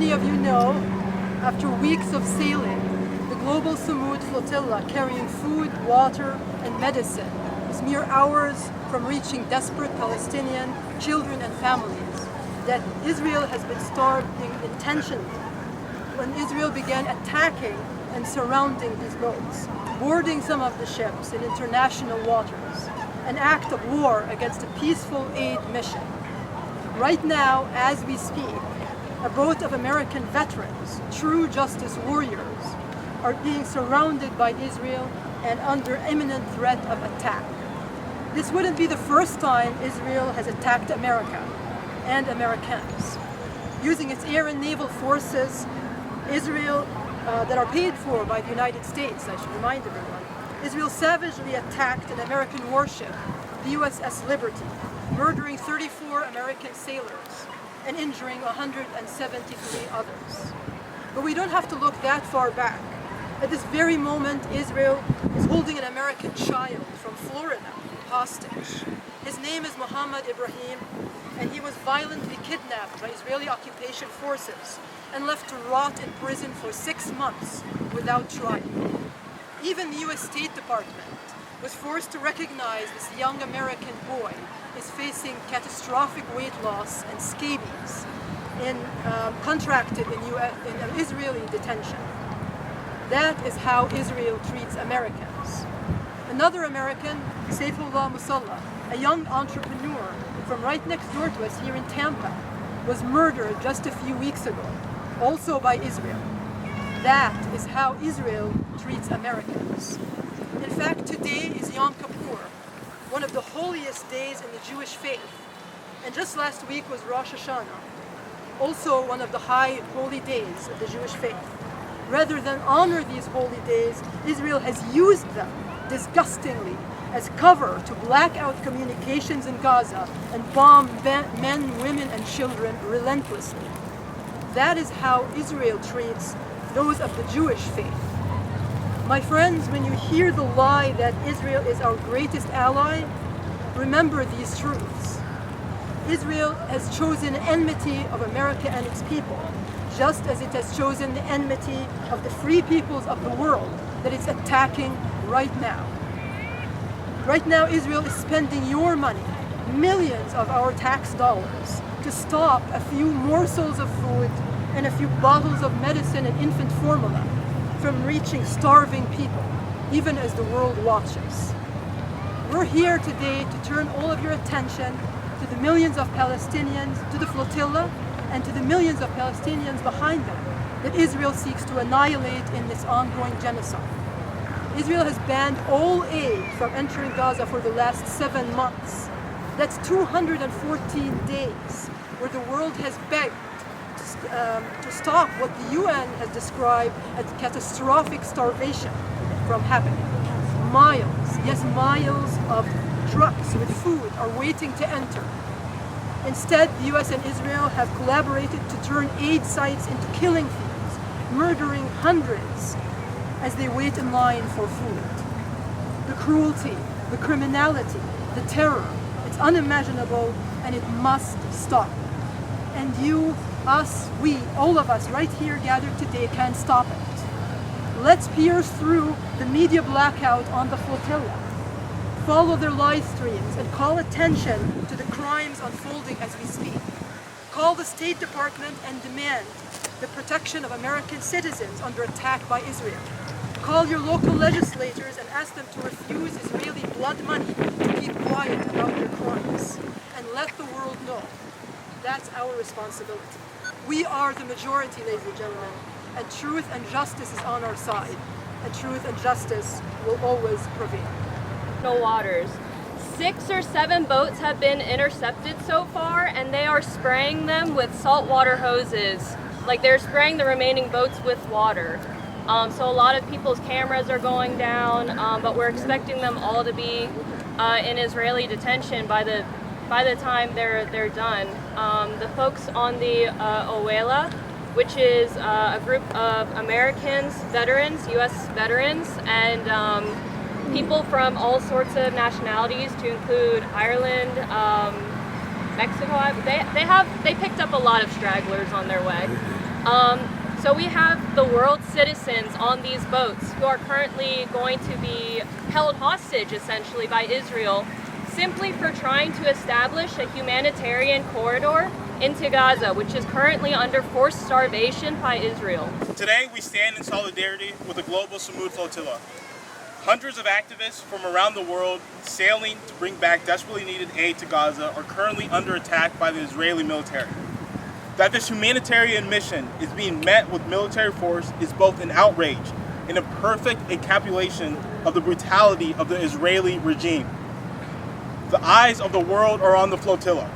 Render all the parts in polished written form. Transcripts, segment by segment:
many of you know, after weeks of sailing, the global Eola Flotilla carrying food, water, and medicine is mere hours from reaching desperate Palestinian children and families that Israel has been starving intentionally. When Israel began attacking and surrounding these boats, boarding some of the ships in international waters, an act of war against a peaceful aid mission. Right now, as we speak, a boat of American veterans, true justice warriors, are being surrounded by Israel and under imminent threat of attack. This wouldn't be the first time Israel has attacked America and Americans. Using its air and naval forces, Israel, that are paid for by the United States, I should remind everyone, Israel savagely attacked an American warship, the USS Liberty, murdering 34 American sailors and injuring 173 others. But we don't have to look that far back. At this very moment, Israel is holding an American child from Florida hostage. His name is Mohammed Ibrahim, and he was violently kidnapped by Israeli occupation forces and left to rot in prison for 6 months without trial. Even the US State Department was forced to recognize this young American boy is facing catastrophic weight loss and scabies contracted in Israeli detention. That is how Israel treats Americans. Another American, Eola Flotilla, a young entrepreneur from right next door to us here in Tampa, was murdered just a few weeks ago, also by Israel. That is how Israel treats Americans. In fact, today is Yom Kippur, one of the holiest days in the Jewish faith. And just last week was Rosh Hashanah, also one of the high holy days of the Jewish faith. Rather than honor these holy days, Israel has used them disgustingly as cover to black out communications in Gaza and bomb men, women, and children relentlessly. That is how Israel treats those of the Jewish faith. My friends, when you hear the lie that Israel is our greatest ally, remember these truths. Israel has chosen enmity of America and its people, just as it has chosen the enmity of the free peoples of the world that it's attacking right now. Right now, Israel is spending your money, millions of our tax dollars, to stop a few morsels of food and a few bottles of medicine and infant formula from reaching starving people, even as the world watches. We're here today to turn all of your attention to the millions of Palestinians, to the flotilla, and to the millions of Palestinians behind them that Israel seeks to annihilate in this ongoing genocide. Israel has banned all aid from entering Gaza for the last 7 months. That's 214 days where the world has begged to stop what the UN has described as catastrophic starvation from happening. Miles, yes, miles of trucks with food are waiting to enter. Instead, the US and Israel have collaborated to turn aid sites into killing fields, murdering hundreds as they wait in line for food. The cruelty, the criminality, the terror, it's unimaginable and it must stop. And you, us, we, all of us right here gathered today can stop it. Let's pierce through the media blackout on the flotilla, follow their live streams, and call attention to the crimes unfolding as we speak. Call the State Department and demand the protection of American citizens under attack by Israel. Call your local legislators and ask them to refuse Israeli blood money to keep quiet about their crimes. And let the world know. That's our responsibility. We are the majority, ladies and gentlemen, and truth and justice is on our side, and truth and justice will always prevail. No waters. 6 or 7 boats have been intercepted so far, and they are spraying them with saltwater hoses. Like they're spraying the remaining boats with water. So a lot of people's cameras are going down, but we're expecting them all to be in Israeli detention by the time they're done. The folks on the Eola, which is a group of Americans, veterans, U.S. veterans, and people from all sorts of nationalities, to include Ireland, Mexico. They picked up a lot of stragglers on their way. So we have the world's citizens on these boats who are currently going to be held hostage, essentially, by Israel, simply for trying to establish a humanitarian corridor into Gaza, which is currently under forced starvation by Israel. Today, we stand in solidarity with the global Samud Flotilla. Hundreds of activists from around the world sailing to bring back desperately needed aid to Gaza are currently under attack by the Israeli military. That this humanitarian mission is being met with military force is both an outrage and a perfect encapsulation of the brutality of the Israeli regime. The eyes of the world are on the flotilla.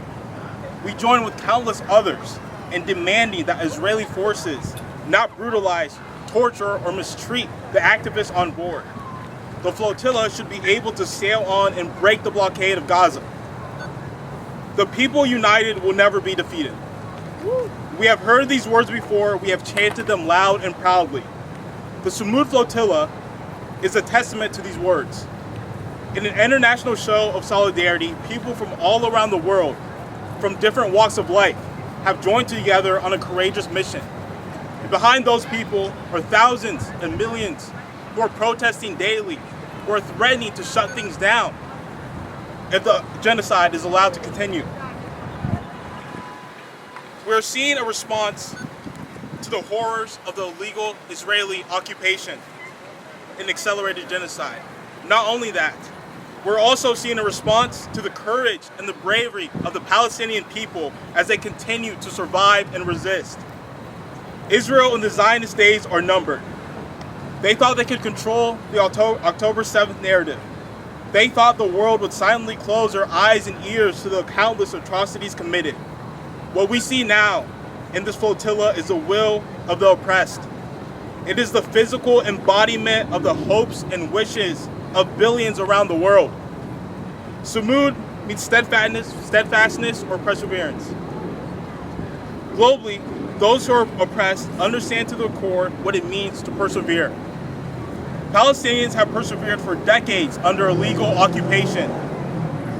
We join with countless others in demanding that Israeli forces not brutalize, torture, or mistreat the activists on board. The flotilla should be able to sail on and break the blockade of Gaza. The people united will never be defeated. We have heard these words before, we have chanted them loud and proudly. The Samud Flotilla is a testament to these words. In an international show of solidarity, people from all around the world, from different walks of life, have joined together on a courageous mission. And behind those people are thousands and millions who are protesting daily, who are threatening to shut things down if the genocide is allowed to continue. We're seeing a response to the horrors of the illegal Israeli occupation and accelerated genocide. Not only that, we're also seeing a response to the courage and the bravery of the Palestinian people as they continue to survive and resist. Israel in the Zionist days are numbered. They thought they could control the October 7th narrative. They thought the world would silently close their eyes and ears to the countless atrocities committed. What we see now in this flotilla is the will of the oppressed. It is the physical embodiment of the hopes and wishes of billions around the world. Samud means steadfastness or perseverance. Globally, those who are oppressed understand to the core what it means to persevere. Palestinians have persevered for decades under illegal occupation.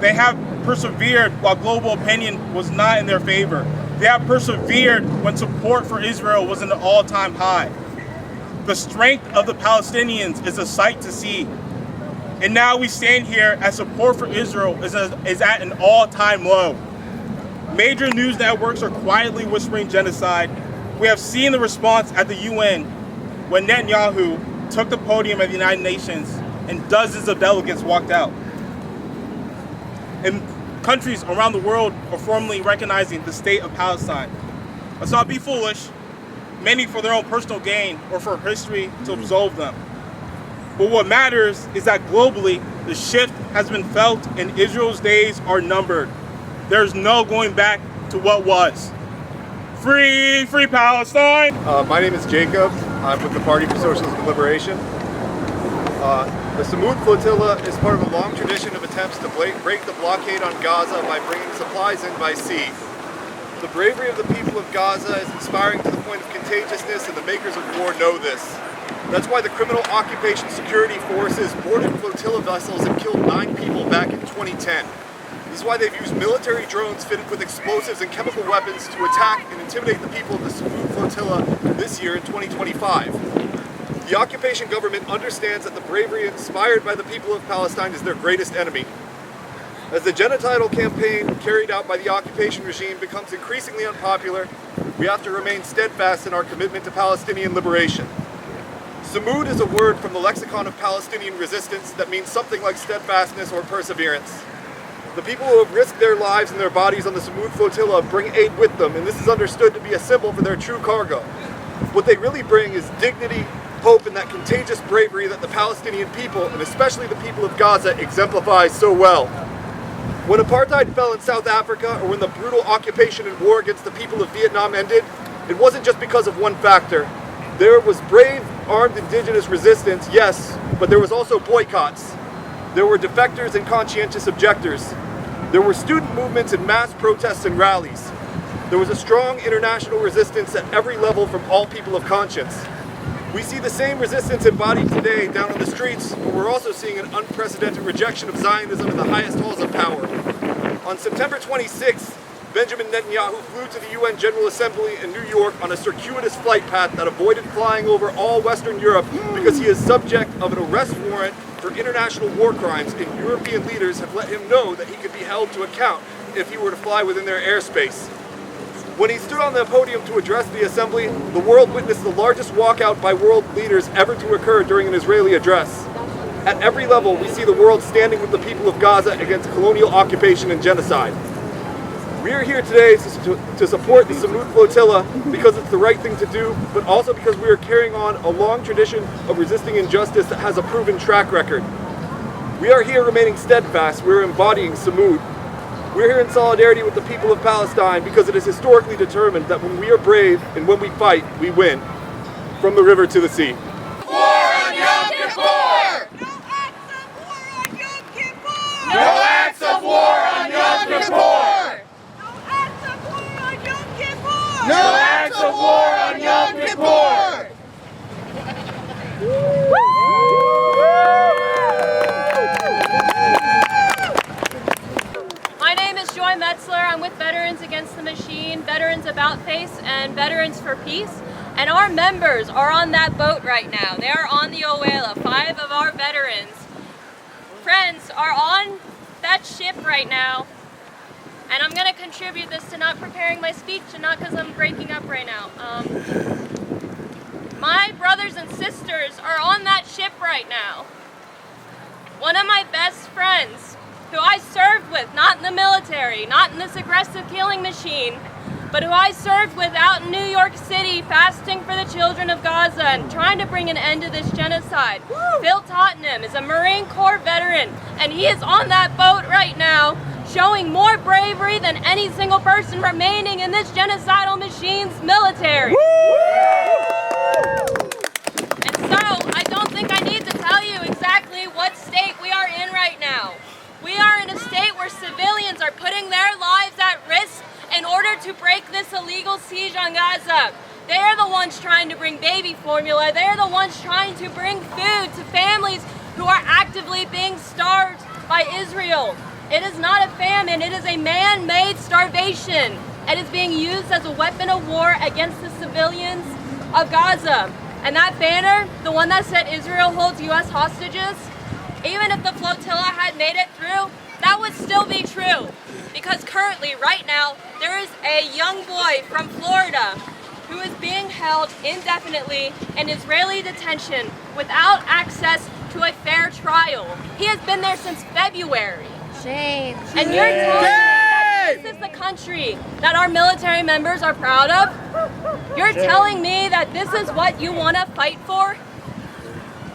They have persevered while global opinion was not in their favor. They have persevered when support for Israel was at an all-time high. The strength of the Palestinians is a sight to see. And now we stand here as support for Israel is at an all-time low. Major news networks are quietly whispering genocide. We have seen the response at the UN when Netanyahu took the podium at the United Nations and dozens of delegates walked out. And countries around the world are formally recognizing the state of Palestine. Let's not be foolish, many for their own personal gain or for history to absolve them. But what matters is that globally, the shift has been felt and Israel's days are numbered. There's no going back to what was. Free Palestine! My name is Jacob. I'm with the Party for Socialism and Liberation. The Samud Flotilla is part of a long tradition of attempts to break the blockade on Gaza by bringing supplies in by sea. The bravery of the people of Gaza is inspiring to the point of contagiousness, and the makers of war know this. That's why the Criminal Occupation Security Forces boarded flotilla vessels and killed 9 people back in 2010. This is why they've used military drones fitted with explosives and chemical weapons to attack and intimidate the people of the Samud Flotilla this year in 2025. The occupation government understands that the bravery inspired by the people of Palestine is their greatest enemy. As the genocidal campaign carried out by the occupation regime becomes increasingly unpopular, we have to remain steadfast in our commitment to Palestinian liberation. Samud is a word from the lexicon of Palestinian resistance that means something like steadfastness or perseverance. The people who have risked their lives and their bodies on the Samud Flotilla bring aid with them, and this is understood to be a symbol for their true cargo. What they really bring is dignity, hope, and that contagious bravery that the Palestinian people, and especially the people of Gaza, exemplify so well. When apartheid fell in South Africa, or when the brutal occupation and war against the people of Vietnam ended, it wasn't just because of one factor. There was brave, armed indigenous resistance, yes, but there was also boycotts. There were defectors and conscientious objectors. There were student movements and mass protests and rallies. There was a strong international resistance at every level from all people of conscience. We see the same resistance embodied today down on the streets, but we're also seeing an unprecedented rejection of Zionism in the highest halls of power. On September 26th, Benjamin Netanyahu flew to the UN General Assembly in New York on a circuitous flight path that avoided flying over all Western Europe because he is subject of an arrest warrant for international war crimes, and European leaders have let him know that he could be held to account if he were to fly within their airspace. When he stood on the podium to address the assembly, the world witnessed the largest walkout by world leaders ever to occur during an Israeli address. At every level, we see the world standing with the people of Gaza against colonial occupation and genocide. We are here today to support the Samud Flotilla because it's the right thing to do, but also because we are carrying on a long tradition of resisting injustice that has a proven track record. We are here remaining steadfast. We are embodying Samud. We are here in solidarity with the people of Palestine because it is historically determined that when we are brave and when we fight, we win. From the river to the sea. War on Yom Kippur! No acts of war on Yom Kippur! No acts of war on Yom Kippur! My name is Joy Metzler. I'm with Veterans Against the Machine, Veterans About Face, and Veterans for Peace. And our members are on that boat right now. They are on the Eola. 5 of our veterans, friends, are on that ship right now. And I'm going to contribute this to not preparing my speech and not because I'm breaking up right now. My brothers and sisters are on that ship right now. One of my best friends, who I served with, not in the military, not in this aggressive killing machine, but who I served with out in New York City, fasting for the children of Gaza and trying to bring an end to this genocide. Phil Tottenham is a Marine Corps veteran, and he is on that boat right now, showing more bravery than any single person remaining in this genocidal machine's military. And so, I don't think I need to tell you exactly what state we are in right now. We are in a state where civilians are putting their lives at risk in order to break this illegal siege on Gaza. They are the ones trying to bring baby formula. They are the ones trying to bring food to families who are actively being starved by Israel. It is not a famine, it is a man-made starvation. It is being used as a weapon of war against the civilians of Gaza. And that banner, the one that said Israel holds U.S. hostages, even if the flotilla had made it through, that would still be true. Because currently, right now, there is a young boy from Florida who is being held indefinitely in Israeli detention without access to a fair trial. He has been there since February. Shame. And you're telling me that this is the country that our military members are proud of? You're telling me that this is what you want to fight for?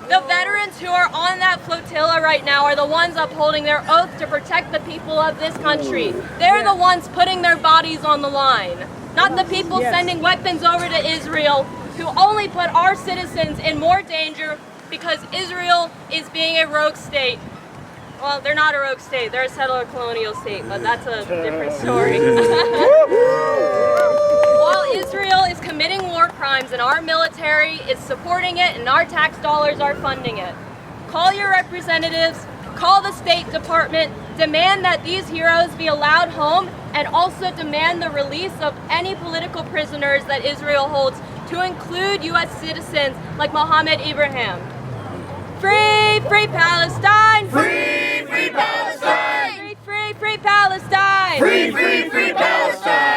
The veterans who are on that flotilla right now are the ones upholding their oath to protect the people of this country. They're the ones putting their bodies on the line, not the people sending weapons over to Israel who only put our citizens in more danger because Israel is being a rogue state. Well, they're not a rogue state, they're a settler colonial state, but that's a different story. While Israel is committing war crimes and our military is supporting it and our tax dollars are funding it, call your representatives, call the State Department, demand that these heroes be allowed home, and also demand the release of any political prisoners that Israel holds, to include U.S. citizens like Mohammed Ibrahim. Free, free Palestine! Free, free Palestine! Free, free, free Palestine! Free, free, free Palestine!